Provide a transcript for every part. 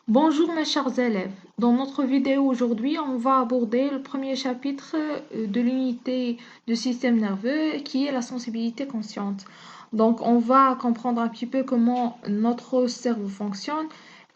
Bonjour mes chers élèves, dans notre vidéo aujourd'hui, on va aborder le premier chapitre de l'unité du système nerveux qui est la sensibilité consciente. Donc on va comprendre un petit peu comment notre cerveau fonctionne,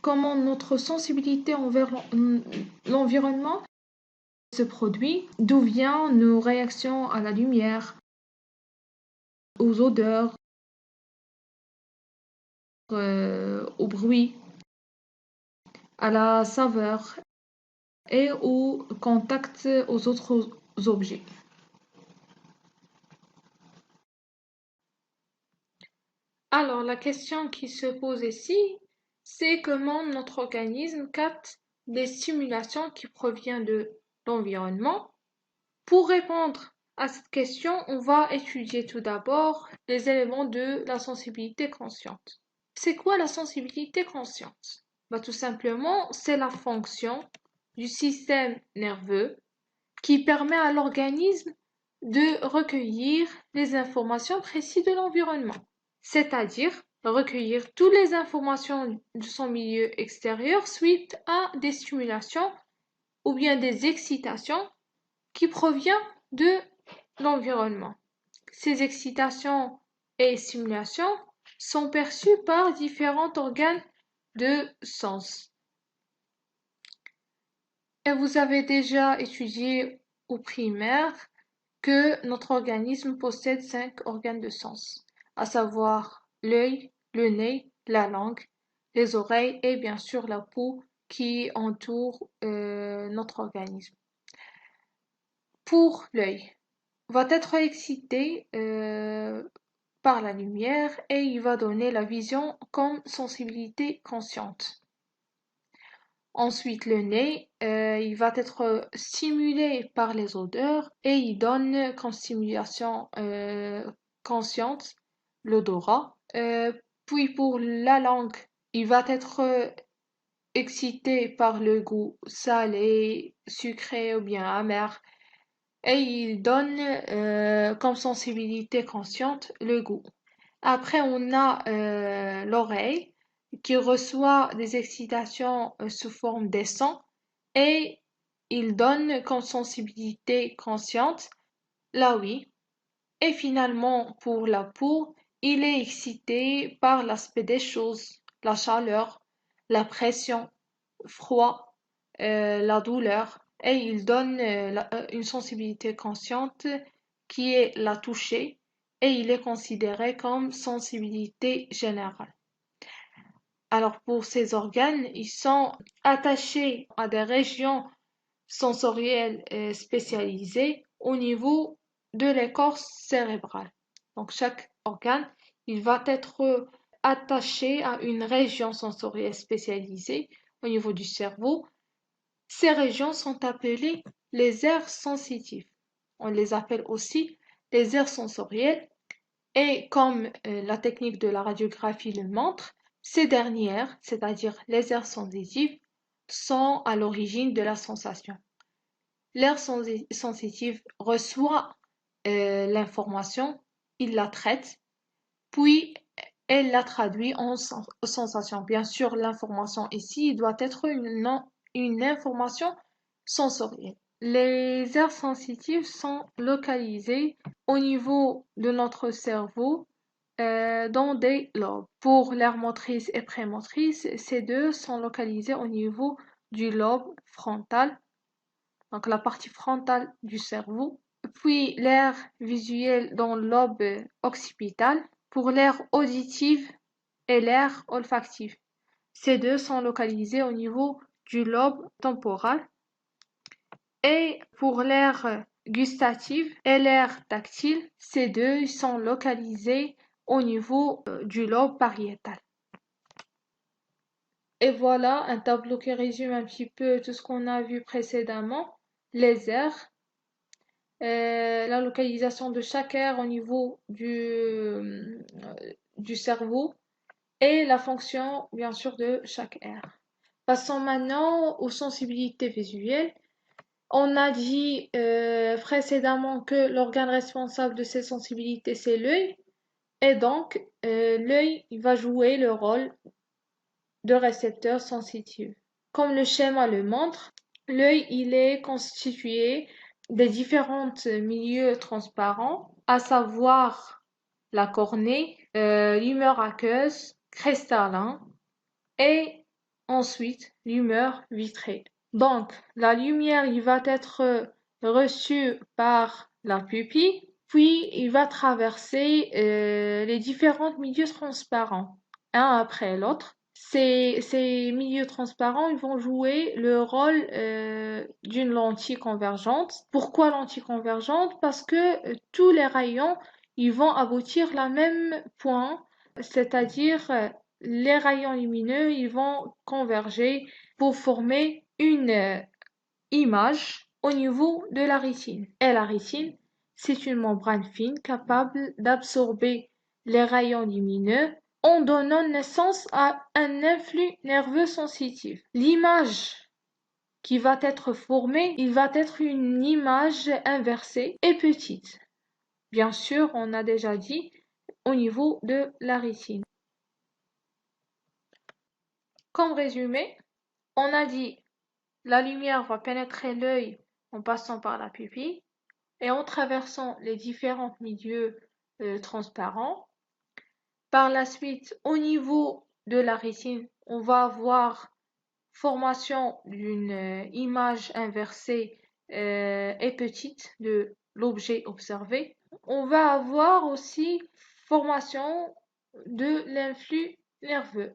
comment notre sensibilité envers l'environnement se produit, d'où viennent nos réactions à la lumière, aux odeurs, au bruit, à la saveur et au contact aux autres objets. Alors, la question qui se pose ici, c'est comment notre organisme capte des stimulations qui proviennent de l'environnement. Pour répondre à cette question, on va étudier tout d'abord les éléments de la sensibilité consciente. C'est quoi la sensibilité consciente? Tout simplement, c'est la fonction du système nerveux qui permet à l'organisme de recueillir les informations précises de l'environnement, c'est-à-dire recueillir toutes les informations de son milieu extérieur suite à des stimulations ou bien des excitations qui proviennent de l'environnement. Ces excitations et stimulations sont perçues par différents organes de sens. Et vous avez déjà étudié au primaire que notre organisme possède 5 organes de sens, à savoir l'œil, le nez, la langue, les oreilles et bien sûr la peau qui entoure notre organisme. Pour l'œil, va être excité par la lumière et il va donner la vision comme sensibilité consciente. Ensuite, le nez, il va être stimulé par les odeurs et il donne comme stimulation consciente l'odorat. Puis pour la langue, il va être excité par le goût salé, sucré ou bien amer et il donne comme sensibilité consciente le goût. Après, on a l'oreille qui reçoit des excitations sous forme des sons et il donne comme sensibilité consciente la ouïe. Et finalement, pour la peau, il est excité par l'aspect des choses, la chaleur, la pression, froid, la douleur, et il donne une sensibilité consciente qui est la toucher et il est considéré comme sensibilité générale. Alors pour ces organes, ils sont attachés à des régions sensorielles spécialisées au niveau de l'écorce cérébrale. Donc chaque organe, il va être attaché à une région sensorielle spécialisée au niveau du cerveau. Ces régions sont appelées les aires sensitives. On les appelle aussi les aires sensorielles et comme la technique de la radiographie le montre, ces dernières, c'est-à-dire les aires sensitives, sont à l'origine de la sensation. L'aire sensitive reçoit l'information, il la traite, puis elle la traduit en sensation. Bien sûr, l'information ici doit être une information sensorielle. Les aires sensitives sont localisées au niveau de notre cerveau dans des lobes. Pour l'aire motrice et prémotrice, ces deux sont localisés au niveau du lobe frontal, donc la partie frontale du cerveau. Puis l'aire visuelle dans le lobe occipital. Pour l'aire auditive et l'aire olfactive. Ces deux sont localisés au niveau du lobe temporal. Et pour l'aire gustative et l'aire tactile, ces deux sont localisés au niveau du lobe pariétal. Et voilà un tableau qui résume un petit peu tout ce qu'on a vu précédemment. Les aires, la localisation de chaque aire au niveau du cerveau et la fonction, bien sûr, de chaque aire. Passons maintenant aux sensibilités visuelles. On a dit précédemment que l'organe responsable de ces sensibilités, c'est l'œil. Et donc, l'œil il va jouer le rôle de récepteurs sensitifs. Comme le schéma le montre, l'œil il est constitué des différents milieux transparents, à savoir la cornée, l'humeur aqueuse, cristallin et ensuite l'humeur vitrée. Donc, la lumière il va être reçue par la pupille, puis il va traverser les différents milieux transparents, un après l'autre. Ces milieux transparents ils vont jouer le rôle d'une lentille convergente. Pourquoi lentille convergente? Parce que tous les rayons ils vont aboutir au même point, c'est-à-dire les rayons lumineux ils vont converger pour former une image au niveau de la rétine. Et la rétine, c'est une membrane fine capable d'absorber les rayons lumineux en donnant naissance à un influx nerveux sensitif. L'image qui va être formée, il va être une image inversée et petite. Bien sûr, on a déjà dit au niveau de la rétine. Comme résumé, on a dit la lumière va pénétrer l'œil en passant par la pupille et en traversant les différents milieux transparents. Par la suite, au niveau de la rétine, on va avoir formation d'une image inversée et petite de l'objet observé. On va avoir aussi formation de l'influx nerveux.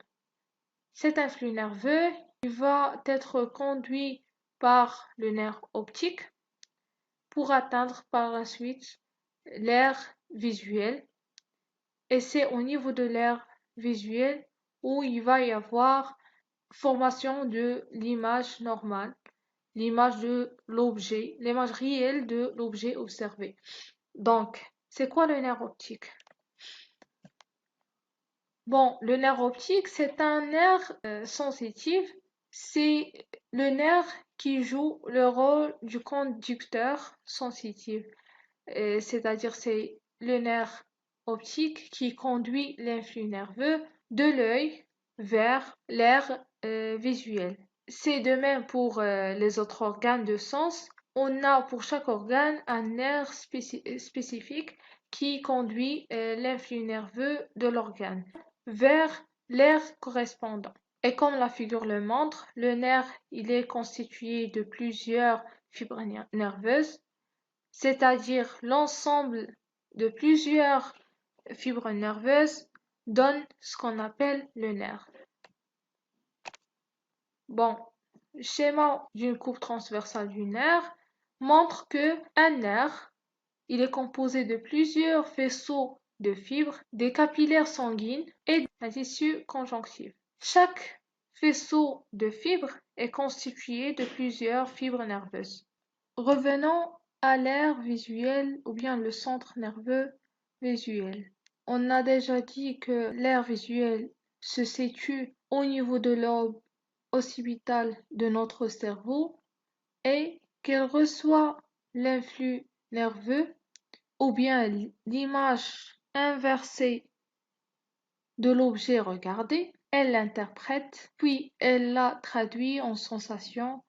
Cet influx nerveux il va être conduit par le nerf optique pour atteindre par la suite l'aire visuelle. Et c'est au niveau de l'aire visuelle où il va y avoir formation de l'image normale, l'image de l'objet, l'image réelle de l'objet observé. Donc, c'est quoi le nerf optique? Bon, le nerf optique, c'est un nerf sensitif. C'est le nerf qui joue le rôle du conducteur sensitif. C'est-à-dire c'est le nerf optique qui conduit l'influx nerveux de l'œil vers l'aire visuelle. C'est de même pour les autres organes de sens. On a pour chaque organe un nerf spécifique qui conduit l'influx nerveux de l'organe vers l'aire correspondant. Et comme la figure le montre, le nerf il est constitué de plusieurs fibres nerveuses, c'est-à-dire l'ensemble de plusieurs fibres nerveuses donne ce qu'on appelle le nerf. Bon, le schéma d'une coupe transversale du nerf montre que un nerf il est composé de plusieurs faisceaux de fibres, des capillaires sanguines et d'un tissu conjonctif. Chaque faisceau de fibres est constitué de plusieurs fibres nerveuses. Revenons à l'aire visuelle ou bien le centre nerveux visuel. On a déjà dit que l'aire visuelle se situe au niveau de l'aube occipital de notre cerveau et qu'elle reçoit l'influx nerveux ou bien l'image inversée de l'objet regardé, elle l'interprète, puis elle la traduit en sensation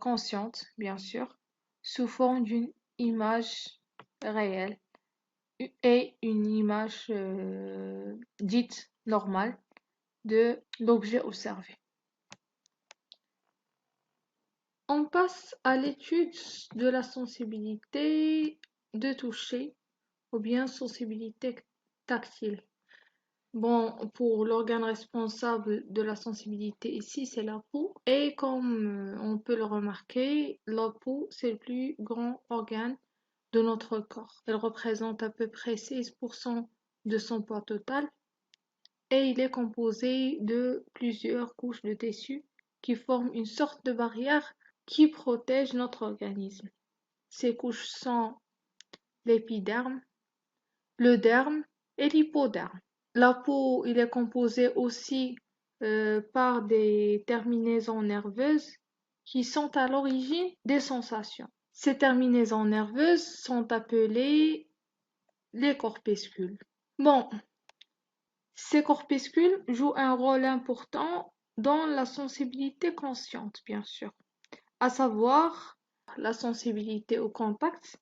consciente, bien sûr, sous forme d'une image réelle et une image dite normale de l'objet observé. On passe à l'étude de la sensibilité de toucher ou bien sensibilité tactile. Bon, pour l'organe responsable de la sensibilité ici, c'est la peau. Et comme on peut le remarquer, la peau, c'est le plus grand organe de notre corps. Elle représente à peu près 16% de son poids total et il est composé de plusieurs couches de tissu qui forment une sorte de barrière qui protège notre organisme. Ces couches sont l'épiderme, le derme et l'hypoderme. La peau, il est composé aussi par des terminaisons nerveuses qui sont à l'origine des sensations. Ces terminaisons nerveuses sont appelées les corpuscules. Bon, Ces corpuscules jouent un rôle important dans la sensibilité consciente, bien sûr, à savoir la sensibilité au contact,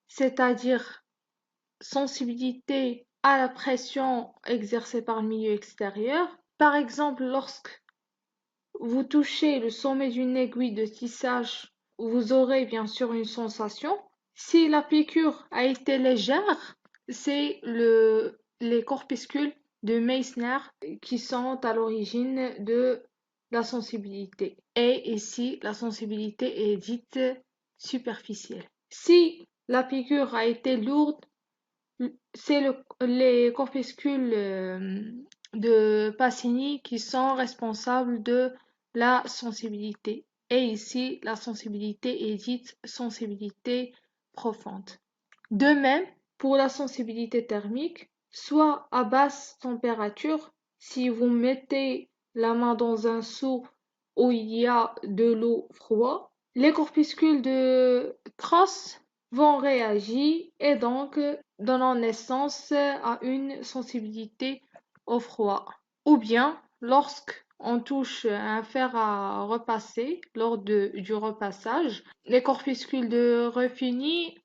c'est-à-dire sensibilité à la pression exercée par le milieu extérieur. Par exemple, lorsque vous touchez le sommet d'une aiguille de tissage, vous aurez bien sûr une sensation. Si la piqûre a été légère, c'est les corpuscules de Meissner qui sont à l'origine de la sensibilité. Et ici, la sensibilité est dite superficielle. Si la piqûre a été lourde, c'est les corpuscules de Pacini qui sont responsables de la sensibilité. Et ici, la sensibilité est dite sensibilité profonde. De même, pour la sensibilité thermique, soit à basse température, si vous mettez la main dans un seau où il y a de l'eau froide, les corpuscules de Cross vont réagir et donc donnant naissance à une sensibilité au froid. Ou bien, lorsqu'on touche un fer à repasser lors du repassage, les corpuscules de Ruffini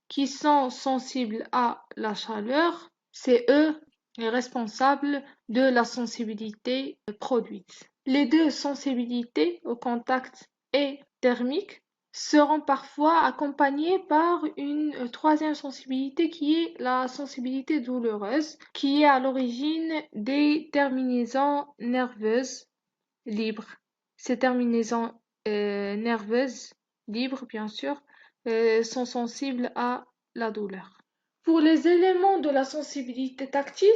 qui sont sensibles à la chaleur, c'est eux les responsables de la sensibilité produite. Les deux sensibilités au contact et thermique seront parfois accompagnées par une troisième sensibilité qui est la sensibilité douloureuse, qui est à l'origine des terminaisons nerveuses libres. Ces terminaisons nerveuses libres, bien sûr, sont sensibles à la douleur. Pour les éléments de la sensibilité tactile,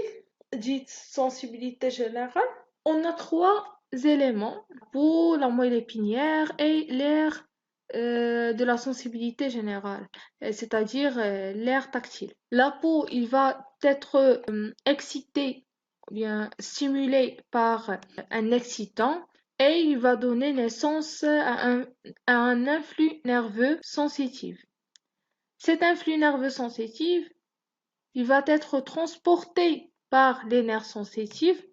dite sensibilité générale, on a trois éléments pour la moelle épinière et l'aire de la sensibilité générale, c'est-à-dire l'aire tactile. La peau, il va être excité, bien stimulé par un excitant et il va donner naissance à un influx nerveux sensitif. Cet influx nerveux sensitif, il va être transporté par les nerfs sensitifs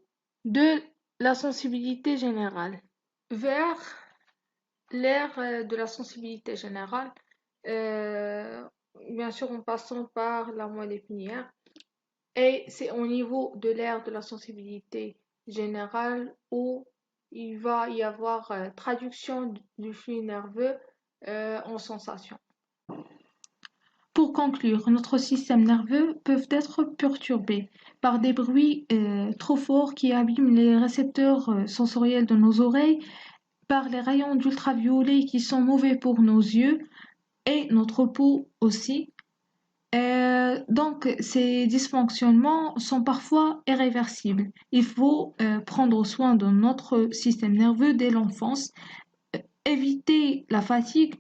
de la sensibilité générale vers l'aire de la sensibilité générale, euh, bien sûr en passant par la moelle épinière. Et c'est au niveau de l'aire de la sensibilité générale où il va y avoir traduction du flux nerveux en sensation. Pour conclure, notre système nerveux peut être perturbé par des bruits trop forts qui abîment les récepteurs sensoriels de nos oreilles, par les rayons d'ultraviolets qui sont mauvais pour nos yeux et notre peau aussi. Donc, ces dysfonctionnements sont parfois irréversibles. Il faut prendre soin de notre système nerveux dès l'enfance, éviter la fatigue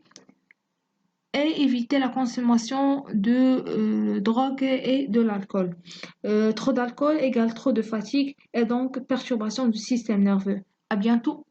et éviter la consommation de drogue et de l'alcool. Trop d'alcool égale trop de fatigue et donc perturbation du système nerveux. À bientôt.